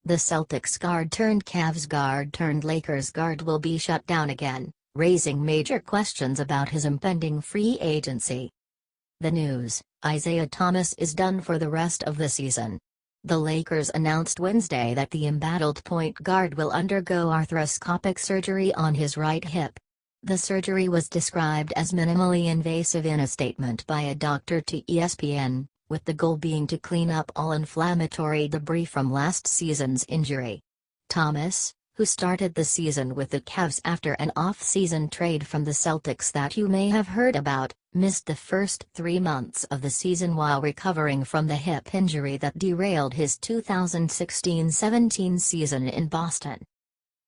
The Celtics guard turned Cavs guard turned Lakers guard will be shut down again, raising major questions about his impending free agency. The news: Isaiah Thomas is done for the rest of the season. The Lakers announced Wednesday that the embattled point guard will undergo arthroscopic surgery on his right hip. The surgery was described as minimally invasive in a statement by a doctor to ESPN, with the goal being to clean up all inflammatory debris from last season's injury. Thomas, who started the season with the Cavs after an off-season trade from the Celtics that you may have heard about, missed the first 3 months of the season while recovering from the hip injury that derailed his 2016-17 season in Boston.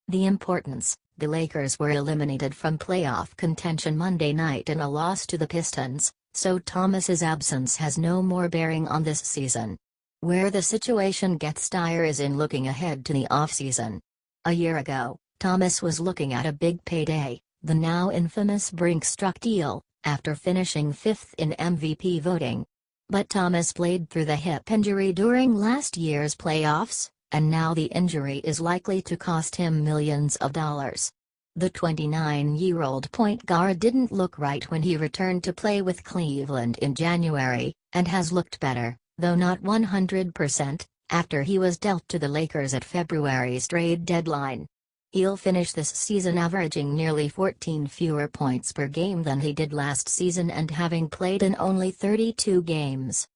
The importance: the Lakers were eliminated from playoff contention Monday night in a loss to the Pistons, so Thomas's absence has no more bearing on this season. Where the situation gets dire is in looking ahead to the offseason. A year ago, Thomas was looking at a big payday, the now infamous Brink-struck deal, after finishing 5th in MVP voting. But Thomas played through the hip injury during last year's playoffs, and now the injury is likely to cost him millions of dollars. The 29-year-old point guard didn't look right when he returned to play with Cleveland in January, and has looked better, though not 100%, after he was dealt to the Lakers at February's trade deadline. He'll finish this season averaging nearly 14 fewer points per game than he did last season and having played in only 32 games.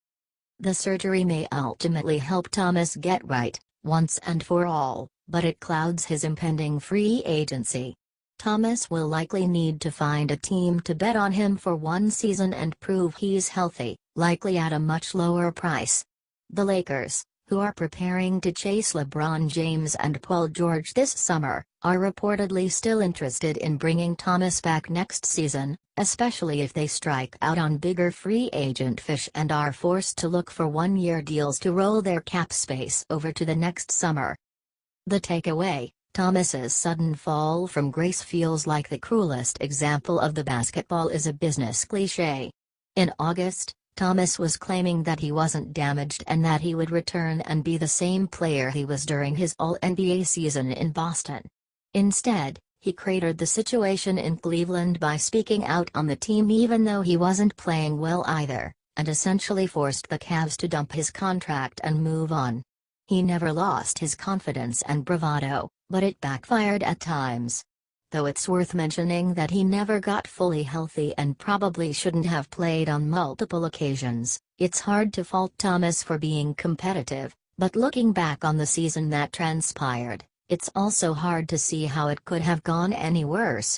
The surgery may ultimately help Thomas get right, once and for all, but it clouds his impending free agency. Thomas will likely need to find a team to bet on him for one season and prove he's healthy, likely at a much lower price. The Lakers, who are preparing to chase LeBron James and Paul George this summer, are reportedly still interested in bringing Thomas back next season, especially if they strike out on bigger free agent fish and are forced to look for one-year deals to roll their cap space over to the next summer. The takeaway: Thomas's sudden fall from grace feels like the cruelest example of the basketball is a business cliché. In August, Thomas was claiming that he wasn't damaged and that he would return and be the same player he was during his All-NBA season in Boston. Instead, he cratered the situation in Cleveland by speaking out on the team even though he wasn't playing well either, and essentially forced the Cavs to dump his contract and move on. He never lost his confidence and bravado, but it backfired at times. Though it's worth mentioning that he never got fully healthy and probably shouldn't have played on multiple occasions, it's hard to fault Thomas for being competitive, but looking back on the season that transpired, it's also hard to see how it could have gone any worse.